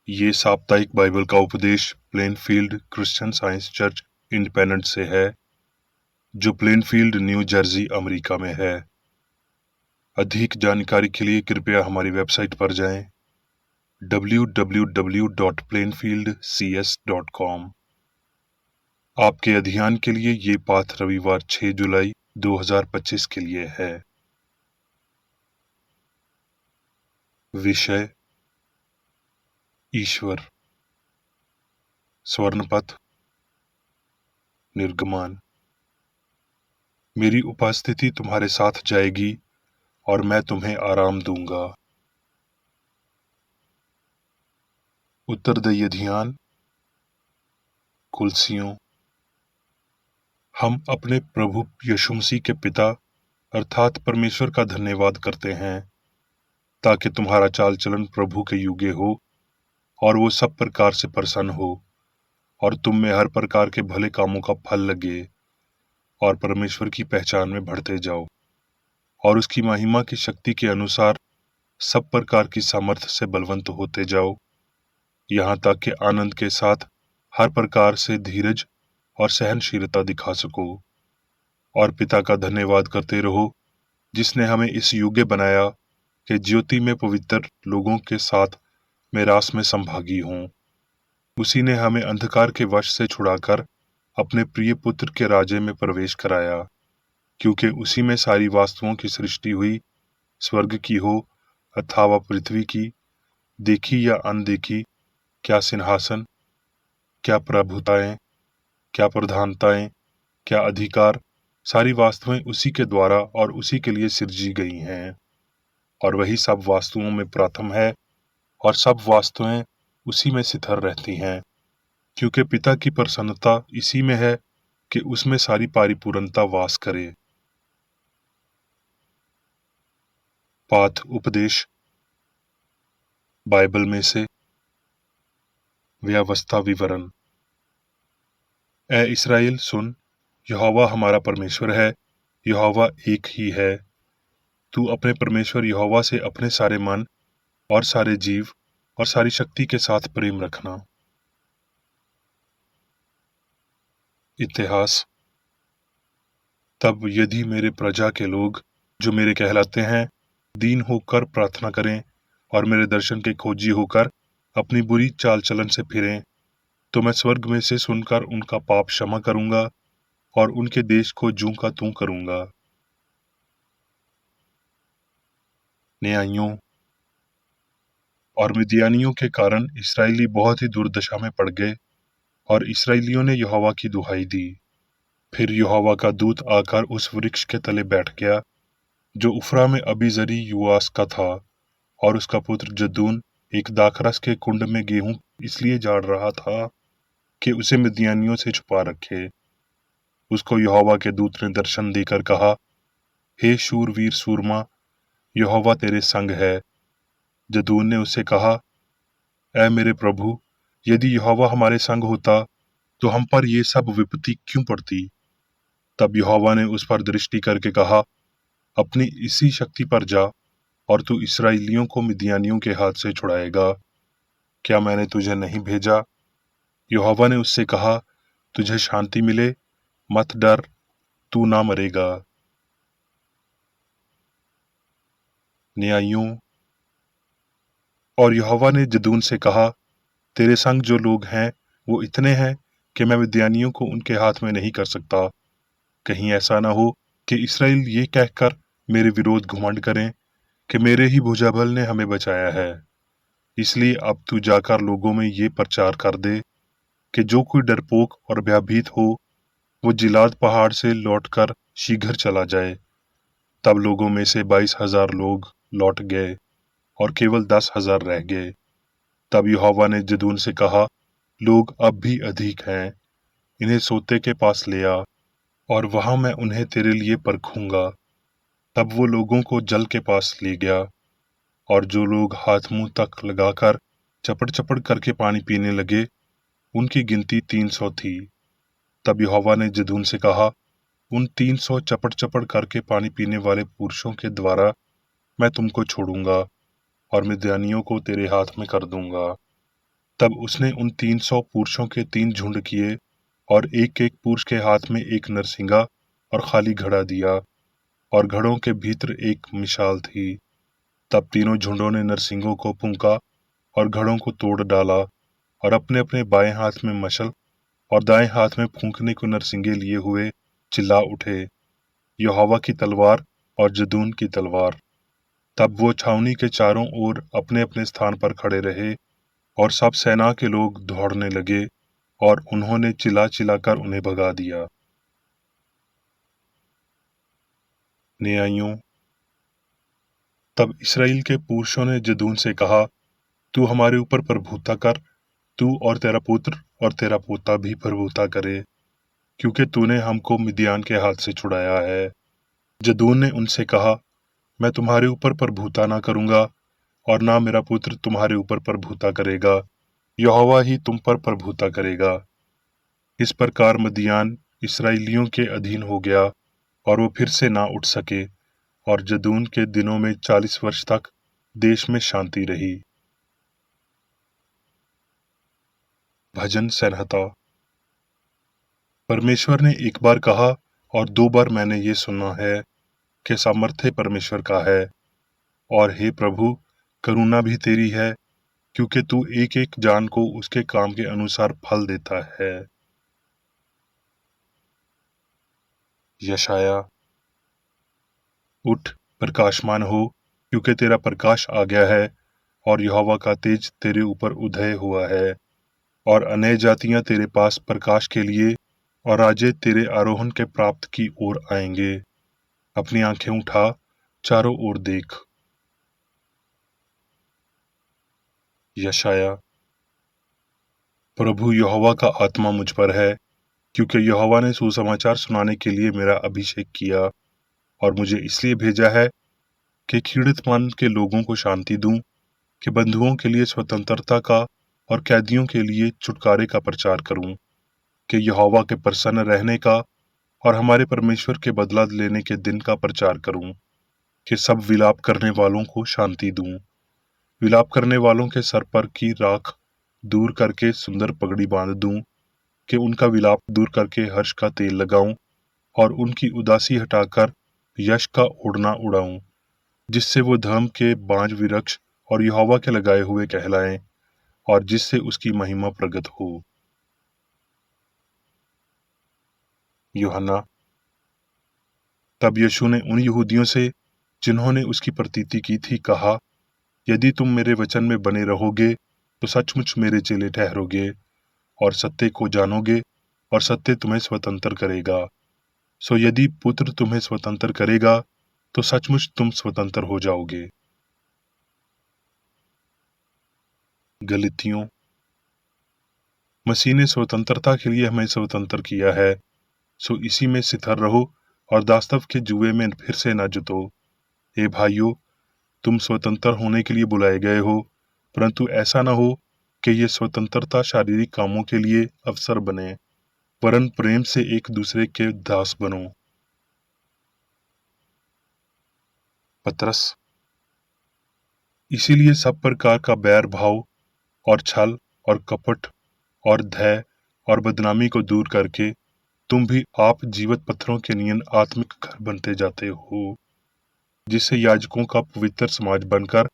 ये साप्ताहिक बाइबल का उपदेश Plainfield Christian science church independent से है, जो प्लेनफील्ड न्यू जर्सी अमेरिका में है। अधिक जानकारी के लिए कृपया हमारी वेबसाइट पर जाएं www.plainfieldcs.com। आपके अध्ययन के लिए ये पाठ रविवार 6 जुलाई 2025 के लिए है। विषय ईश्वर। स्वर्णपथ। निर्गमान। मेरी उपस्थिति तुम्हारे साथ जाएगी और मैं तुम्हें आराम दूंगा। उत्तरदायी ध्यान। कुलसियों। हम अपने प्रभु यीशु मसीह के पिता अर्थात परमेश्वर का धन्यवाद करते हैं ताकि तुम्हारा चाल चलन प्रभु के योग्य हो और वो सब प्रकार से प्रसन्न हो और तुम में हर प्रकार के भले कामों का फल लगे और परमेश्वर की पहचान में बढ़ते जाओ और उसकी महिमा की शक्ति के अनुसार सब प्रकार की सामर्थ्य से बलवंत होते जाओ, यहाँ तक कि आनंद के साथ हर प्रकार से धीरज और सहनशीलता दिखा सको और पिता का धन्यवाद करते रहो जिसने हमें इस योग्य बनाया कि ज्योति में पवित्र लोगों के साथ मेरास में संभागी हों। उसी ने हमें अंधकार के वश से छुड़ाकर अपने प्रिय पुत्र के राज्य में प्रवेश कराया, क्योंकि उसी में सारी वस्तुओं की सृष्टि हुई, स्वर्ग की हो अथवा पृथ्वी की, देखी या अनदेखी, क्या सिंहासन, क्या प्रभुताएं, क्या प्रधानताएं, क्या अधिकार, सारी वस्तुएं उसी के द्वारा और उसी के लिए सृजी गई हैं और वही सब वस्तुओं में प्रथम है और सब वस्तुएं उसी में स्थिर रहती हैं, क्योंकि पिता की प्रसन्नता इसी में है कि उसमें सारी परिपूर्णता वास करे। पाठ उपदेश बाइबल में से। व्यवस्था विवरण। ए इस्राएल सुन, यहोवा हमारा परमेश्वर है, यहोवा एक ही है। तू अपने परमेश्वर यहोवा से अपने सारे मन और सारे जीव और सारी शक्ति के साथ प्रेम रखना। इतिहास। तब यदि मेरे प्रजा के लोग जो मेरे कहलाते हैं दीन होकर प्रार्थना करें और मेरे दर्शन के खोजी होकर अपनी बुरी चाल चलन से फिरें, तो मैं स्वर्ग में से सुनकर उनका पाप क्षमा करूंगा और उनके देश को जूं का तूं करूंगा। न्यायियों। और मिद्यानियों के कारण इस्राएली बहुत ही दुर्दशा में पड़ गए और इस्राएलियों ने यहोवा की दुहाई दी। फिर यहोवा का दूत आकर उस वृक्ष के तले बैठ गया जो उफरा में अबीजरी युवास का था, और उसका पुत्र जदून एक दाखरस के कुंड में गेहूं इसलिए जाड़ रहा था कि उसे मिद्यानियों से छुपा रखे। उसको यहोवा के दूत ने दर्शन देकर कहा, हे शूरवीर सूरमा, यहोवा तेरे संग है। जदून ने उससे कहा, ऐ मेरे प्रभु, यदि यहोवा हमारे संग होता तो हम पर ये सब विपत्ति क्यों पड़ती। तब यहोवा ने उस पर दृष्टि करके कहा, अपनी इसी शक्ति पर जा और तू इस्राएलियों को मिद्यानियों के हाथ से छुड़ाएगा। क्या मैंने तुझे नहीं भेजा। यहोवा ने उससे कहा, तुझे शांति मिले, मत डर, तू ना मरेगा। न्यायियों। और यहोवा ने जदून से कहा, तेरे संग जो लोग हैं वो इतने हैं कि मैं मिद्यानियों को उनके हाथ में नहीं कर सकता। कहीं ऐसा ना हो कि इस्राएल ये कहकर मेरे विरोध घुमंड करें कि मेरे ही भुजाबल ने हमें बचाया है। इसलिए अब तू जाकर लोगों में ये प्रचार कर दे कि जो कोई डरपोक और भयभीत हो वो जिलाद पहाड़ से लौटकर शीघ्र चला जाए। तब लोगों में से 22,000 लोग लौट गए और केवल 10,000 रह गए। तब यहोवा ने जदून से कहा, लोग अब भी अधिक हैं, इन्हें सोते के पास ले आ और वहां मैं उन्हें तेरे लिए परखूंगा। तब वो लोगों को जल के पास ले गया और जो लोग हाथ मुंह तक लगाकर चपड़ चपड़ करके पानी पीने लगे उनकी गिनती 300 थी। तब यहोवा ने जदून से कहा, उन 300 चपड़ चपड़ करके पानी पीने वाले पुरुषों के द्वारा मैं तुमको छोड़ूंगा और मिद्यानियों को तेरे हाथ में कर दूंगा। तब उसने उन 300 पुरुषों के 3 झुंड किए और एक-एक पुरुष के हाथ में एक नरसिंगा और खाली घड़ा दिया, और घड़ों के भीतर एक मिसाल थी। तब तीनों झुंडों ने नरसिंगों को फूंका और घड़ों को तोड़ डाला, और अपने-अपने बाएं हाथ में मशाल और दाएं हाथ में फूंकने को नरसिंगे लिए हुए चिल्ला उठे, यहोवा की तलवार और जदून की तलवार। तब वो छावनी के चारों ओर अपने-अपने स्थान पर खड़े रहे, और सब सेना के लोग दौड़ने लगे, और उन्होंने चिल्ला-चिल्लाकर उन्हें भगा दिया। न्यायियों। तब इस्राएल के पुरुषों ने जदून से कहा, तू हमारे ऊपर प्रभुता कर, तू और तेरा पुत्र और तेरा पोता भी प्रभुता करे, क्योंकि तूने हमको मिद्यान के हाथ से छुड़ाया है। जदून ने उनसे कहा, मैं तुम्हारे ऊपर प्रभुता ना करूंगा, और ना मेरा पुत्र तुम्हारे ऊपर प्रभुता करेगा, यहोवा ही तुम पर प्रभुता करेगा। इस प्रकार मिद्यान इस्राएलियों के अधीन हो गया, और वो फिर से ना उठ सके, और जदून के दिनों में 40 वर्ष तक देश में शांति रही। भजन संहिता। परमेश्वर ने एक बार कहा, और 2 बार मैंने ये सुना है कि सामर्थ्य परमेश्वर का है, और हे प्रभु, करुणा भी तेरी है, क्योंकि तू एक एक जान को उसके काम के अनुसार फल देता है। यशाया। उठ, प्रकाशमान हो, क्योंकि तेरा प्रकाश आ गया है, और यहोवा का तेज तेरे ऊपर उदय हुआ है। और अनेक जातियां तेरे पास प्रकाश के लिए और राजे तेरे आरोहण के प्राप्त की ओर आएंगे। अपनी आंखें उठा, चारों ओर देख। यशाया। प्रभु यहोवा का आत्मा मुझ पर है, क्योंकि यहोवा ने सुसमाचार सुनाने के लिए मेरा अभिषेक किया, और मुझे इसलिए भेजा है कि पीड़ित मन के लोगों को शांति दूं, कि बंधुओं के लिए स्वतंत्रता का और कैदियों के लिए छुटकारे का प्रचार करूं, कि यहोवा के प्रसन्न रहने का और हमारे परमेश्वर के बदला लेने के दिन का प्रचार करूं, कि सब विलाप करने वालों को शांति दूं, विलाप करने वालों के सर पर की राख दूर करके सुंदर पगड़ी बांध दूं, कि उनका विलाप दूर करके हर्ष का तेल लगाऊं, और उनकी उदासी हटाकर यश का ओढ़ना उड़ाऊं, जिससे वो धर्म के बांज वृक्ष और यहोवा के लगाए हुए कहलाएं, और जिससे उसकी महिमा प्रगट हो। यूहन्ना। तब यीशु ने उन यहूदियों से जिन्होंने उसकी प्रतीति की थी कहा, यदि तुम मेरे वचन में बने रहोगे तो सचमुच मेरे चेले ठहरोगे, और सत्य को जानोगे, और सत्य तुम्हें स्वतंत्र करेगा। सो यदि पुत्र तुम्हें स्वतंत्र करेगा तो सचमुच तुम स्वतंत्र हो जाओगे। गलतियों। मसीह ने स्वतंत्रता के लिए हमें स्वतंत्र किया है, सो इसी में स्थिर रहो, और दास्तव के जुए में फिर से न जुतो। हे भाइयों, तुम स्वतंत्र होने के लिए बुलाए गए हो, परंतु ऐसा न हो कि ये स्वतंत्रता शारीरिक कामों के लिए अवसर बने, वरन प्रेम से एक दूसरे के दास बनो। पतरस। इसीलिए सब प्रकार का बैर भाव और छल और कपट और धै और बदनामी को दूर करके तुम भी आप जीवित पत्थरों के नियन आत्मिक घर बनते जाते हो, जिससे याजकों का पवित्र समाज बनकर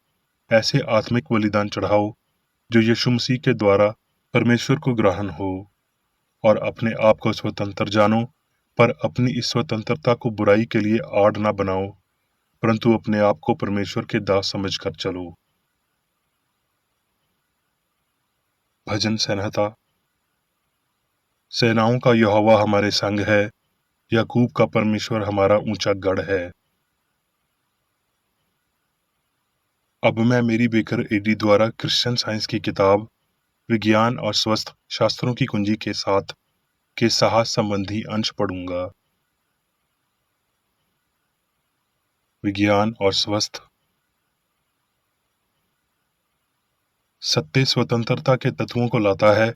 ऐसे आत्मिक बलिदान चढ़ाओ जो यीशु मसीह के द्वारा परमेश्वर को ग्रहण हो। और अपने आप को स्वतंत्र जानो, पर अपनी इस स्वतंत्रता को बुराई के लिए आड़ ना बनाओ, परंतु अपने आप को परमेश्वर के दास समझकर चलो। भजन संहिता। सेनाओं का यहोवा हमारे संग है, याकूब का परमेश्वर हमारा ऊंचा गढ़ है। अब मैं मेरी बेकर एडी द्वारा क्रिश्चियन साइंस की किताब विज्ञान और स्वस्थ शास्त्रों की कुंजी के साथ के साहस संबंधी अंश पढ़ूंगा। विज्ञान और स्वस्थ। सत्य स्वतंत्रता के तत्वों को लाता है।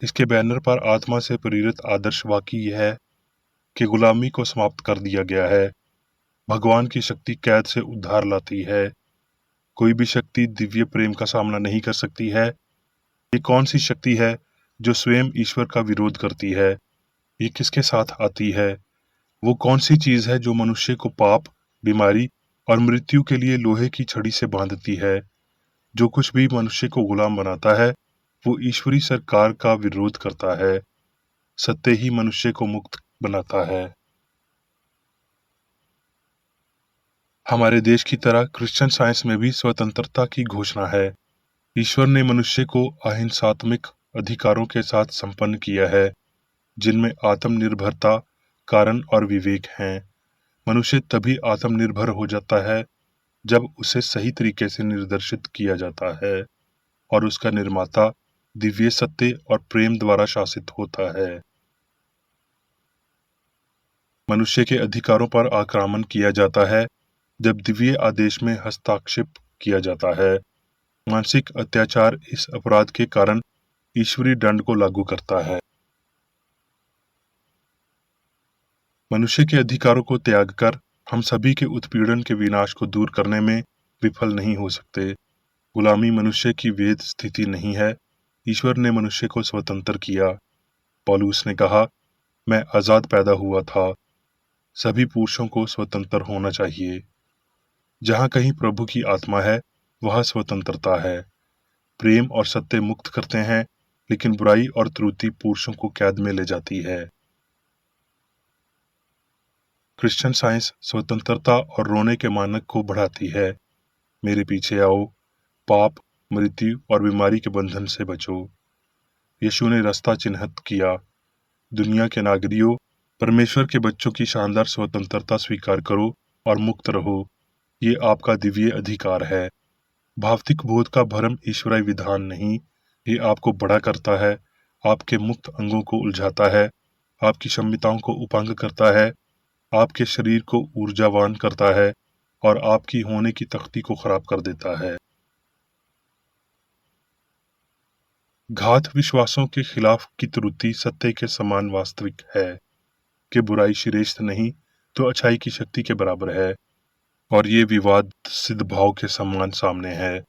इसके बैनर पर आत्मा से प्रेरित आदर्श वाक्य यह है कि गुलामी को समाप्त कर दिया गया है। भगवान की शक्ति कैद से उद्धार लाती है। कोई भी शक्ति दिव्य प्रेम का सामना नहीं कर सकती है, ये कौन सी शक्ति है जो स्वयं ईश्वर का विरोध करती है? ये किसके साथ आती है? वो कौन सी चीज है जो मनुष्य को पाप, बीमारी और मृत्यु के लिए लोहे की छड़ी से बांधती है? जो कुछ भी मनुष्य को गुलाम बनाता है, वो ईश्वरी सरकार का विरोध करता है। सत्य ही मनुष्य को मुक्त बनाता है। हमारे देश की तरह क्रिश्चियन साइंस में भी स्वतंत्रता की घोषणा है। ईश्वर ने मनुष्य को अहिंसात्मक अधिकारों के साथ संपन्न किया है, जिनमें आत्मनिर्भरता, कारण और विवेक हैं। मनुष्य तभी आत्मनिर्भर हो जाता है जब उसे सही तरीके से निर्देशित किया जाता है और उसका निर्माता दिव्य सत्य और प्रेम द्वारा शासित होता है। मनुष्य के अधिकारों पर आक्रमण किया जाता है जब दिव्य आदेश में हस्तक्षेप किया जाता है। मानसिक अत्याचार इस अपराध के कारण ईश्वरी दंड को लागू करता है। मनुष्य के अधिकारों को त्याग कर हम सभी के उत्पीड़न के विनाश को दूर करने में विफल नहीं हो सकते। गुलामी मनुष्य की वैध स्थिति नहीं है। ईश्वर ने मनुष्य को स्वतंत्र किया। पौलुस ने कहा, मैं आजाद पैदा हुआ था। सभी पुरुषों को स्वतंत्र होना चाहिए। जहाँ कहीं प्रभु की आत्मा है, वहाँ स्वतंत्रता है। प्रेम और सत्य मुक्त करते हैं, लेकिन बुराई और त्रुटि पुरुषों को कैद में ले जाती है। क्रिश्चियन साइंस स्वतंत्रता और रोने के मानक को बढ़ाती है। मेरे पीछे आओ, पाप, मृत्यु और बीमारी के बंधन से बचो। यीशु ने रास्ता चिन्हित किया। दुनिया के नागरिकों, परमेश्वर के बच्चों की शानदार स्वतंत्रता स्वीकार करो और मुक्त रहो। ये आपका दिव्य अधिकार है। भौतिक बोध का भ्रम ईश्वरीय विधान नहीं, ये आपको बड़ा करता है, आपके मुक्त अंगों को उलझाता है, आपकी क्षमताओं को उपंग करता है, आपके शरीर को ऊर्जावान करता है और आपकी होने की तख्ती को खराब कर देता है। घात विश्वासों के खिलाफ की त्रुटि सत्य के समान वास्तविक है कि बुराई श्रेष्ठ नहीं तो अच्छाई की शक्ति के बराबर है, और ये विवाद सिद्ध भाव के समान सामने है।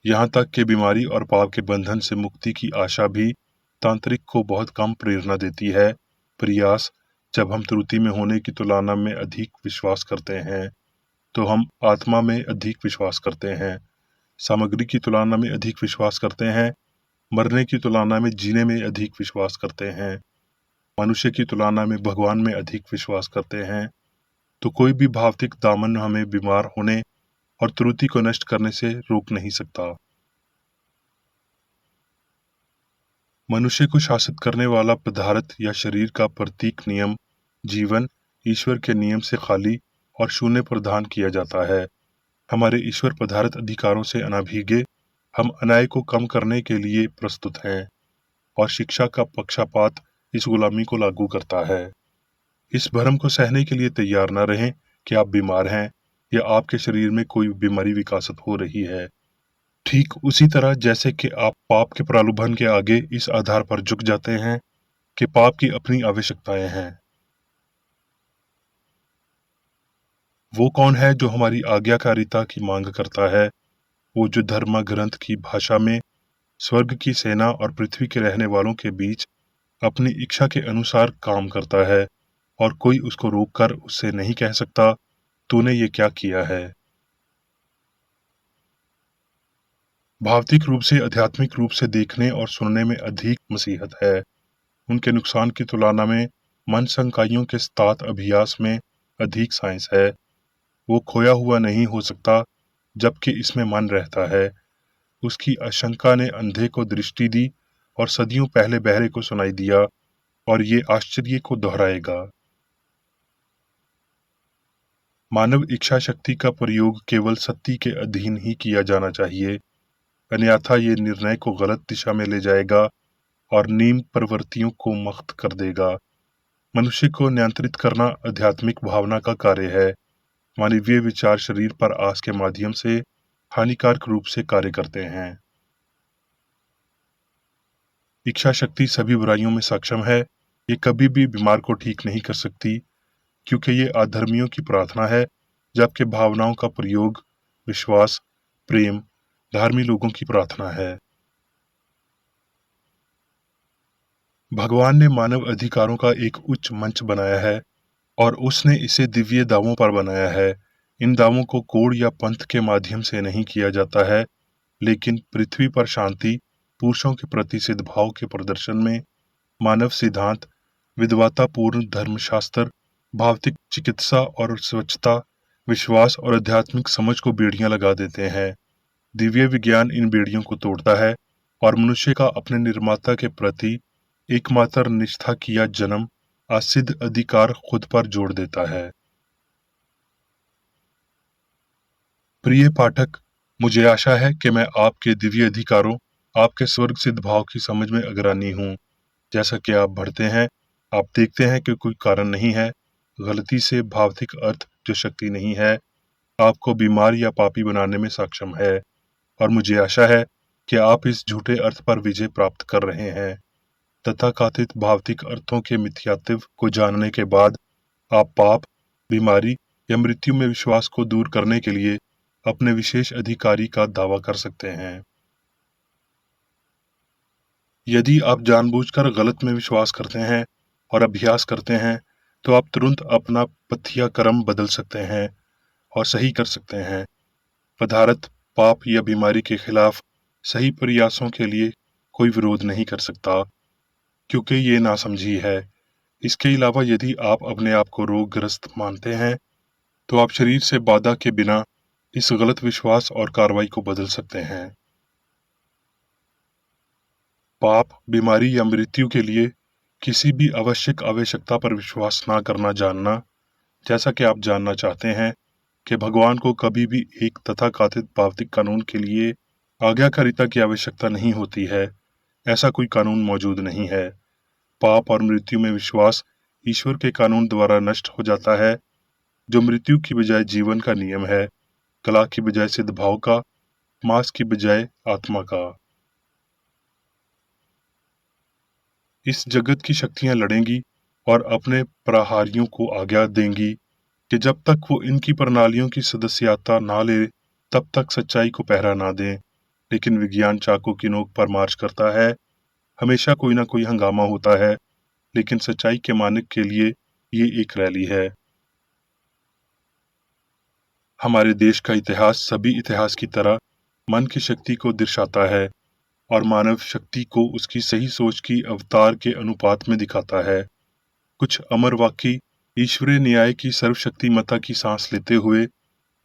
यहाँ तक कि बीमारी और पाप के बंधन से मुक्ति की आशा भी तांत्रिक को बहुत कम प्रेरणा देती है। प्रयास, जब हम त्रुटि में होने की तुलना में अधिक विश्वास करते हैं, तो हम आत्मा में अधिक विश्वास करते हैं, सामग्री की तुलना में अधिक विश्वास करते हैं, मरने की तुलना में जीने में अधिक विश्वास करते हैं, मनुष्य की तुलना में भगवान में अधिक विश्वास करते हैं। तो कोई भी भौतिक दामन हमें बीमार होने और त्रुटि को नष्ट करने से रोक नहीं सकता। मनुष्य को शासित करने वाला पदार्थ या शरीर का प्रतीक नियम जीवन ईश्वर के नियम से खाली और शून्य प्रदान किया जाता है। हमारे ईश्वर पदार्थ अधिकारों से अनाभिगे, हम अन्याय को कम करने के लिए प्रस्तुत हैं, और शिक्षा का पक्षपात इस गुलामी को लागू करता है। इस भ्रम को सहने के लिए तैयार न रहें कि आप बीमार हैं या आपके शरीर में कोई बीमारी विकसित हो रही है। ठीक उसी तरह जैसे कि आप पाप के प्रलोभन के आगे इस आधार पर झुक जाते हैं कि पाप की अपनी आवश्यकताएं हैं। वो कौन है जो हमारी आज्ञाकारिता की मांग करता है? वो जो धर्म ग्रंथ की भाषा में स्वर्ग की सेना और पृथ्वी के रहने वालों के बीच अपनी इच्छा के अनुसार काम करता है, और कोई उसको रोककर उससे नहीं कह सकता, तूने ये क्या किया है। भौतिक रूप से आध्यात्मिक रूप से देखने और सुनने में अधिक मसीहत है। उनके नुकसान की तुलना में मन संकाइयों के साथ अभ्यास में अधिक साइंस है। वो खोया हुआ नहीं हो सकता जबकि इसमें मन रहता है। उसकी आशंका ने अंधे को दृष्टि दी और सदियों पहले बहरे को सुनाई दिया, और ये आश्चर्य को दोहराएगा। मानव इच्छा शक्ति का प्रयोग केवल सत्य के अधीन ही किया जाना चाहिए, अन्यथा ये निर्णय को गलत दिशा में ले जाएगा और नीम प्रवृत्तियों को मुक्त कर देगा। मनुष्य को नियंत्रित करना आध्यात्मिक भावना का कार्य है। मानवीय विचार शरीर पर आस के माध्यम से हानिकारक रूप से कार्य करते हैं। इच्छा शक्ति सभी बुराइयों में सक्षम है। ये कभी भी बीमार को ठीक नहीं कर सकती, क्योंकि ये अधर्मियों की प्रार्थना है, जबकि भावनाओं का प्रयोग विश्वास, प्रेम, धार्मिक लोगों की प्रार्थना है। भगवान ने मानव अधिकारों का एक उच्च मंच बनाया है और उसने इसे दिव्य दावों पर बनाया है। इन दावों को कोड या पंथ के माध्यम से नहीं किया जाता है, लेकिन पृथ्वी पर शांति, पुरुषों के प्रति सद्भाव के प्रदर्शन में मानव सिद्धांत, विद्वतापूर्ण धर्मशास्त्र, भौतिक चिकित्सा और स्वच्छता, विश्वास और आध्यात्मिक समझ को बेड़ियां लगा देते हैं। दिव्य विज्ञान इन बेड़ियों को तोड़ता है और मनुष्य का अपने निर्माता के प्रति एकमात्र निष्ठा किया जन्म असिद्ध अधिकार खुद पर जोड़ देता है। प्रिय पाठक, मुझे आशा है कि मैं आपके दिव्य अधिकारों, आपके स्वर्ग सिद्ध भाव की समझ में अग्रणी हूँ। जैसा कि आप बढ़ते हैं, आप देखते हैं कि कोई कारण नहीं है। गलती से भौतिक अर्थ जो शक्ति नहीं है, आपको बीमार या पापी बनाने में सक्षम है। और मुझे आशा है कि आप इस झूठे अर्थ पर विजय प्राप्त कर रहे हैं। तथाकथित भौतिक अर्थों के मिथ्यात्व को जानने के बाद आप पाप, बीमारी या मृत्यु में विश्वास को दूर करने के लिए अपने विशेष अधिकारी का दावा कर सकते हैं। यदि आप जानबूझकर गलत में विश्वास करते हैं और अभ्यास करते हैं, तो आप तुरंत अपना पथ्य कर्म बदल सकते हैं और सही कर सकते हैं। पदार्थ, पाप या बीमारी के खिलाफ सही प्रयासों के लिए कोई विरोध नहीं कर सकता, क्योंकि ये नासमझी है। इसके अलावा यदि आप अपने आप को रोगग्रस्त मानते हैं, तो आप शरीर से बाधा के बिना इस गलत विश्वास और कार्रवाई को बदल सकते हैं। पाप, बीमारी या मृत्यु के लिए किसी भी आवश्यक आवश्यकता पर विश्वास ना करना जानना, जैसा कि आप जानना चाहते हैं कि भगवान को कभी भी एक तथाकथित भौतिक कानून के लिए आज्ञाकारिता की आवश्यकता नहीं होती है। ऐसा कोई कानून मौजूद नहीं है। पाप और मृत्यु में विश्वास ईश्वर के कानून द्वारा नष्ट हो जाता है, जो मृत्यु की बजाय जीवन का नियम है, कला की बजाय सिद्धभाव का, मांस की बजाय आत्मा का। इस जगत की शक्तियां लड़ेंगी और अपने प्रहारियों को आज्ञा देंगी कि जब तक वो इनकी प्रणालियों की सदस्यता ना ले, तब तक सच्चाई को पहरा ना दें। लेकिन विज्ञान चाकू की नोक पर मार्च करता है। हमेशा कोई ना कोई हंगामा होता है, लेकिन सच्चाई के मानक के लिए ये एक रैली है। हमारे देश का इतिहास सभी इतिहास की तरह मन की शक्ति को दर्शाता है और मानव शक्ति को उसकी सही सोच की अवतार के अनुपात में दिखाता है। कुछ अमर वाक्य ईश्वरीय न्याय की सर्वशक्तिमत्ता की सांस लेते हुए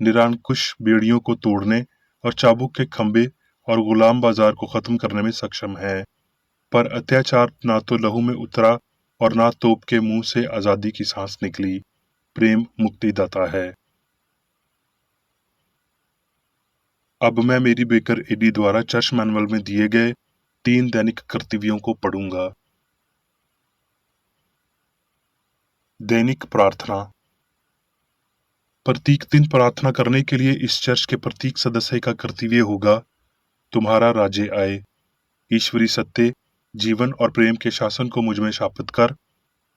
निरंकुश बेड़ियों को तोड़ने और चाबुक के खंभे और गुलाम बाजार को खत्म करने में सक्षम है। पर अत्याचार ना तो लहू में उतरा और ना तोप के मुंह से आजादी की सांस निकली। प्रेम मुक्तिदाता है। अब मैं मेरी बेकर एडी द्वारा चर्च मैनुअल में दिए गए 3 दैनिक कर्तव्यों को पढ़ूंगा। दैनिक प्रार्थना। प्रत्येक दिन प्रार्थना करने के लिए इस चर्च के प्रत्येक सदस्य का कर्तव्य होगा, तुम्हारा राज्य आए, ईश्वरीय सत्य, जीवन और प्रेम के शासन को मुझ में स्थापित कर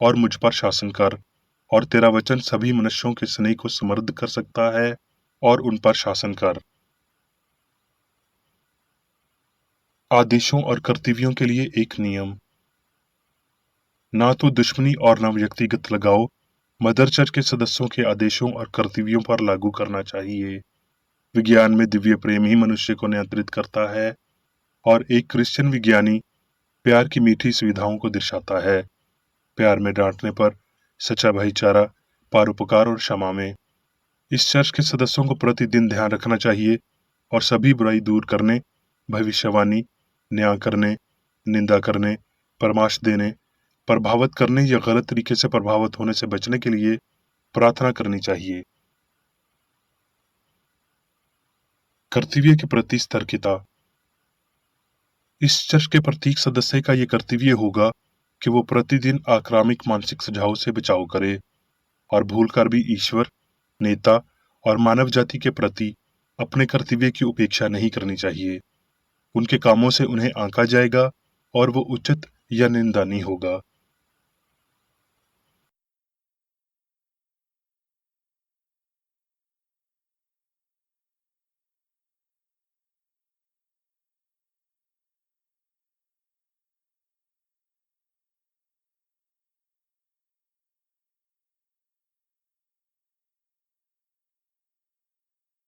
और मुझ पर शासन कर, और तेरा वचन सभी मनुष्यों के स्नेह को समृद्ध कर सकता है और उन पर शासन कर। आदेशों और कर्तव्यों के लिए एक नियम। ना तो दुश्मनी और ना व्यक्तिगत लगाओ मदर चर्च के सदस्यों के आदेशों और कर्तव्यों पर लागू करना चाहिए। विज्ञान में दिव्य प्रेम ही मनुष्य को नियंत्रित करता है और एक क्रिश्चियन विज्ञानी प्यार की मीठी सुविधाओं को दर्शाता है। प्यार में डांटने पर, सच्चा भाईचारा, परोपकार और क्षमा में। इस चर्च के सदस्यों को प्रतिदिन ध्यान रखना चाहिए और सभी बुराई दूर करने, भविष्यवाणी, न्याय करने, निंदा करने, परामर्श देने, प्रभावित करने या गलत तरीके से प्रभावित होने से बचने के लिए प्रार्थना करनी चाहिए। कर्तव्य के प्रति सतर्कता। इस चर्च के प्रत्येक सदस्य का यह कर्तव्य होगा कि वो प्रतिदिन आक्रामक मानसिक सुझाव से बचाव करे और भूलकर भी ईश्वर, नेता और मानव जाति के प्रति अपने कर्तव्य की उपेक्षा नहीं करनी चाहिए। उनके कामों से उन्हें आंका जाएगा और वो उचित या निंदनीय होगा।